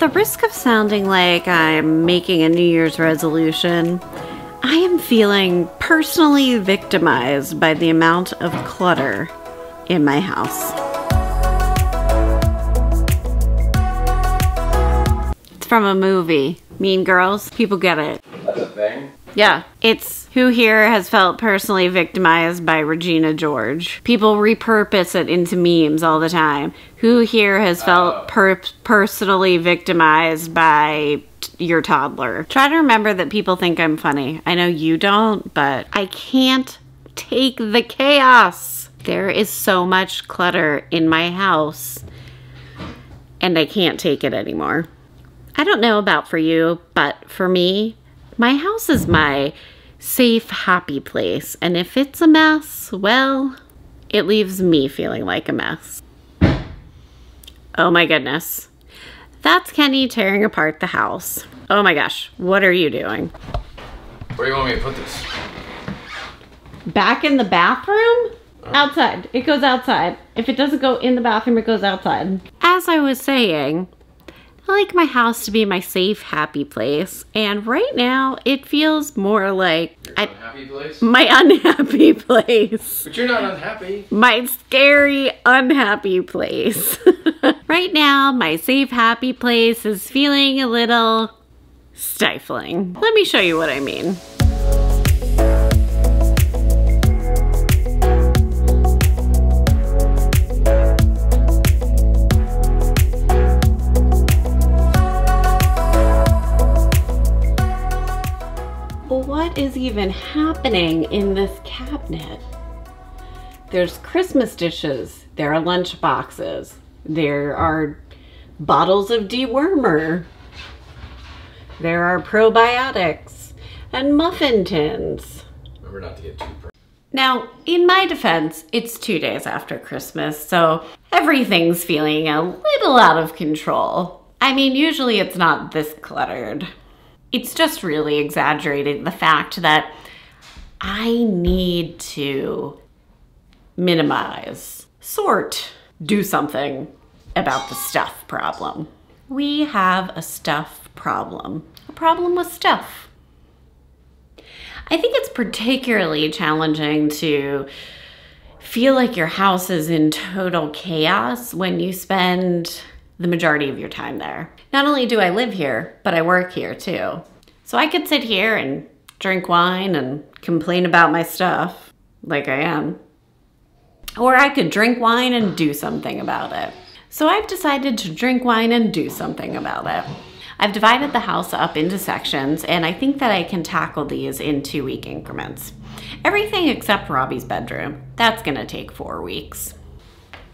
At the risk of sounding like I'm making a New Year's resolution, I am feeling personally victimized by the amount of clutter in my house. It's from a movie, Mean Girls. People get it. That's a thing? Yeah. It's who here has felt personally victimized by Regina George. People repurpose it into memes all the time. Who here has felt personally victimized by your toddler? Try to remember that people think I'm funny. I know you don't, but I can't take the chaos. There is so much clutter in my house, and I can't take it anymore. I don't know about for you, but for me, my house is my safe, happy place. And if it's a mess, well, it leaves me feeling like a mess. Oh my goodness. That's Kenny tearing apart the house. Oh my gosh, what are you doing? Where do you want me to put this? Back in the bathroom? Outside. It goes outside. If it doesn't go in the bathroom, it goes outside. As I was saying, I like my house to be my safe, happy place. And right now, it feels more like Your unhappy place? my unhappy place. But you're not unhappy. My scary, unhappy place. Right now, my safe, happy place is feeling a little stifling. Let me show you what I mean. What is even happening in this cabinet? There's Christmas dishes, there are lunch boxes, there are bottles of dewormer, there are probiotics and muffin tins. Remember not to get too personal. Now, in my defense, it's 2 days after Christmas, so everything's feeling a little out of control. I mean, usually it's not this cluttered. It's just really exaggerating the fact that I need to minimize, sort, do something about the stuff problem. We have a stuff problem, a problem with stuff. I think it's particularly challenging to feel like your house is in total chaos when you spend the majority of your time there. Not only do I live here, but I work here too. So I could sit here and drink wine and complain about my stuff, like I am. Or I could drink wine and do something about it. So I've decided to drink wine and do something about it. I've divided the house up into sections, and I think that I can tackle these in 2-week increments. Everything except Robbie's bedroom. That's gonna take 4 weeks.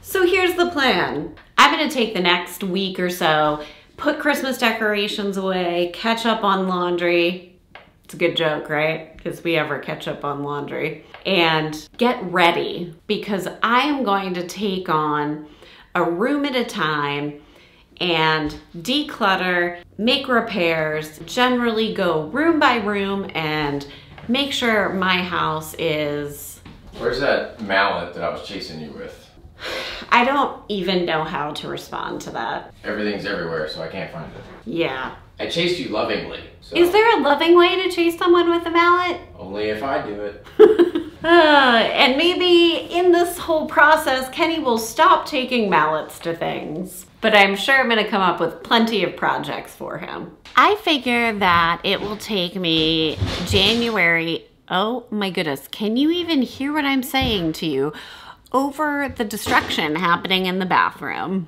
So here's the plan. I'm gonna take the next week or so, put Christmas decorations away, catch up on laundry. It's a good joke, right? Because we ever catch up on laundry. And get ready, because I am going to take on a room at a time and declutter, make repairs, generally go room by room and make sure my house is... Where's that mallet that I was chasing you with? I don't even know how to respond to that. Everything's everywhere, so I can't find it. Yeah. I chased you lovingly. So Is there a loving way to chase someone with a mallet? only if I do it. And maybe in this whole process, Kenny will stop taking mallets to things. But I'm sure I'm gonna come up with plenty of projects for him. I figure that it will take me January, oh my goodness, can you even hear what I'm saying to you? Over the destruction happening in the bathroom.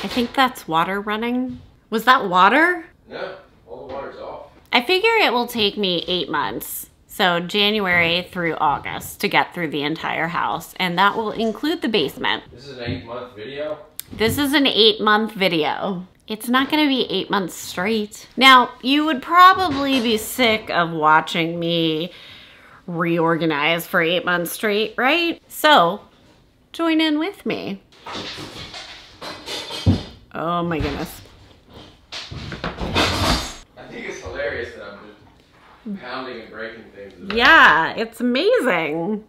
I think that's water running. Was that water? No, all the water's off. I figure it will take me 8 months. So January through August to get through the entire house. And that will include the basement. This is an 8-month video? This is an 8-month video. It's not gonna be 8 months straight. Now, you would probably be sick of watching me reorganize for 8 months straight, right? So, join in with me. Oh my goodness. I think it's hilarious that I'm just pounding and breaking things. Yeah, it's amazing.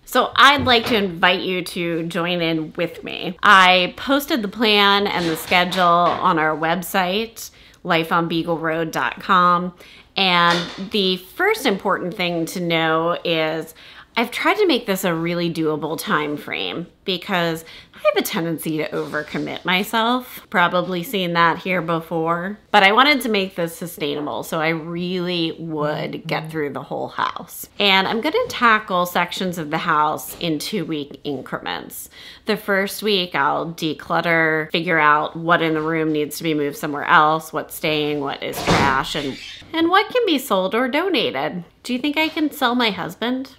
So I'd like to invite you to join in with me. I posted the plan and the schedule on our website, lifeonbeagleroad.com. And the first important thing to know is I've tried to make this a really doable time frame because I have a tendency to overcommit myself. Probably seen that here before. But I wanted to make this sustainable, so I really would get through the whole house. And I'm gonna tackle sections of the house in 2-week increments. The first week I'll declutter, figure out what in the room needs to be moved somewhere else, what's staying, what is trash, and what can be sold or donated. Do you think I can sell my husband?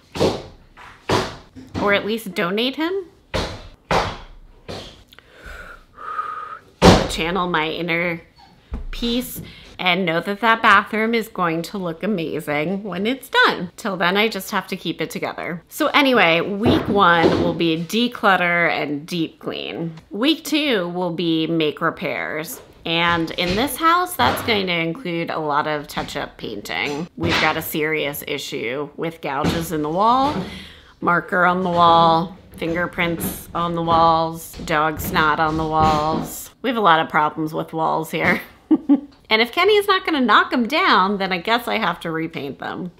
Or at least donate him? Channel my inner peace and know that that bathroom is going to look amazing when it's done. Till then, I just have to keep it together. So anyway, week 1 will be declutter and deep clean. Week 2 will be make repairs. And in this house, that's going to include a lot of touch-up painting. We've got a serious issue with gouges in the wall, marker on the wall, fingerprints on the walls, dog snot on the walls. We have a lot of problems with walls here. And if Kenny is not gonna knock them down, then I guess I have to repaint them.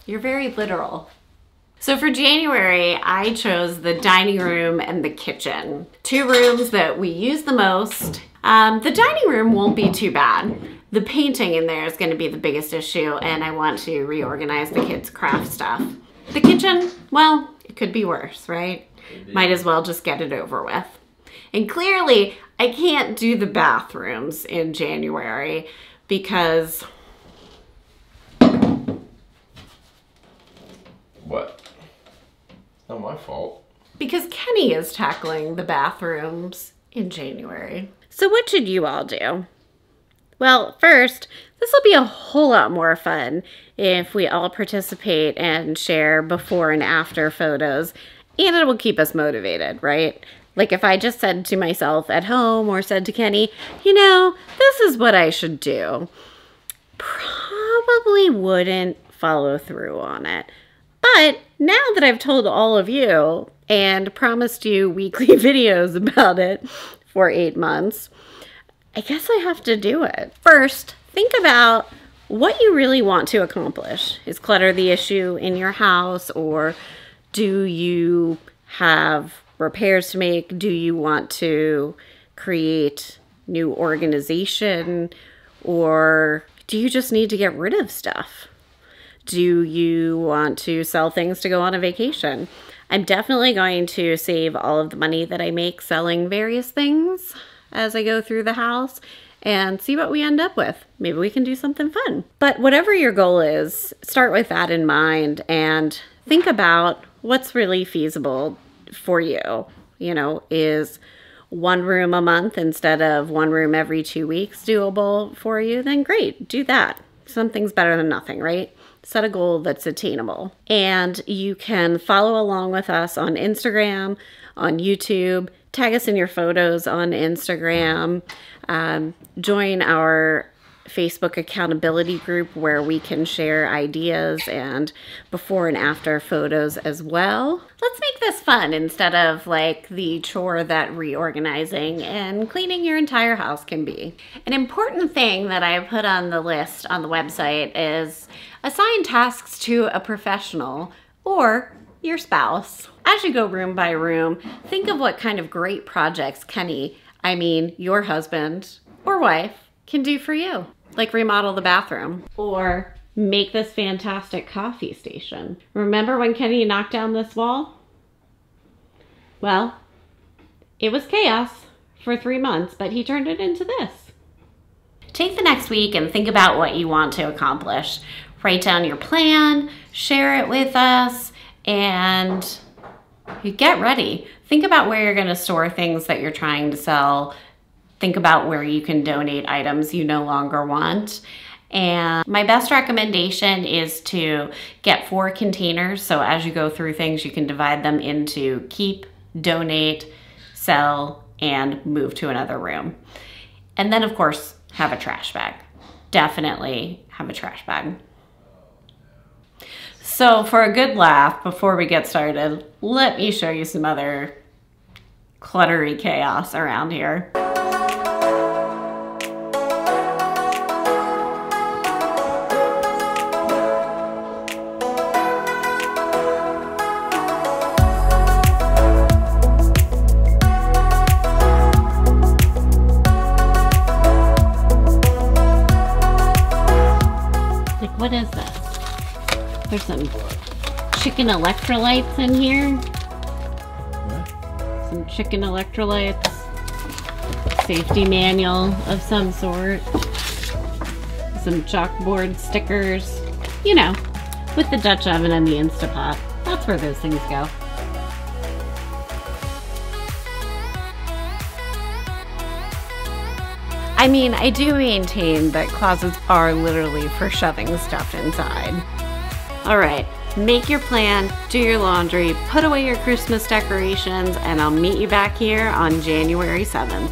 You're very literal. So for January, I chose the dining room and the kitchen. 2 rooms that we use the most. The dining room won't be too bad. The painting in there is gonna be the biggest issue, and I want to reorganize the kids' craft stuff. The kitchen, well, it could be worse, right? Might as well just get it over with. And clearly, I can't do the bathrooms in January because... What? Not my fault. Because Kenny is tackling the bathrooms in January. So what should you all do? Well, first, this will be a whole lot more fun if we all participate and share before and after photos, and it will keep us motivated, right? Like if I just said to myself at home or said to Kenny, you know, this is what I should do, probably wouldn't follow through on it. But now that I've told all of you and promised you weekly videos about it for 8 months, I guess I have to do it. First, think about what you really want to accomplish. Is clutter the issue in your house, or do you have repairs to make? Do you want to create new organization, or do you just need to get rid of stuff? Do you want to sell things to go on a vacation? I'm definitely going to save all of the money that I make selling various things as I go through the house and see what we end up with. Maybe we can do something fun. But whatever your goal is, start with that in mind and think about what's really feasible for you. You know, is 1 room a month instead of 1 room every 2 weeks doable for you? Then great, do that. Something's better than nothing, right? Set a goal that's attainable. And you can follow along with us on Instagram, on YouTube, tag us in your photos on Instagram, join our Facebook accountability group where we can share ideas and before and after photos as well. Let's make this fun instead of like the chore that reorganizing and cleaning your entire house can be. An important thing that I put on the list on the website is assign tasks to a professional or your spouse. As you go room by room, think of what kind of great projects Kenny, I mean your husband or wife, can do for you. Like remodel the bathroom or make this fantastic coffee station. Remember when Kenny knocked down this wall? Well, it was chaos for 3 months, but he turned it into this. Take the next week and think about what you want to accomplish. Write down your plan, share it with us, and you get ready. Think about where you're gonna store things that you're trying to sell. Think about where you can donate items you no longer want. And my best recommendation is to get 4 containers. So as you go through things, you can divide them into keep, donate, sell, and move to another room. And then of course, have a trash bag. Definitely have a trash bag. So for a good laugh, before we get started, let me show you some other cluttery chaos around here. Like, what is this? There's some chicken electrolytes in here. What? Some chicken electrolytes. Safety manual of some sort. Some chalkboard stickers. You know, with the Dutch oven and the Instapot. That's where those things go. I mean, I do maintain that closets are literally for shoving stuff inside. All right, make your plan, do your laundry, put away your Christmas decorations, and I'll meet you back here on January 7th.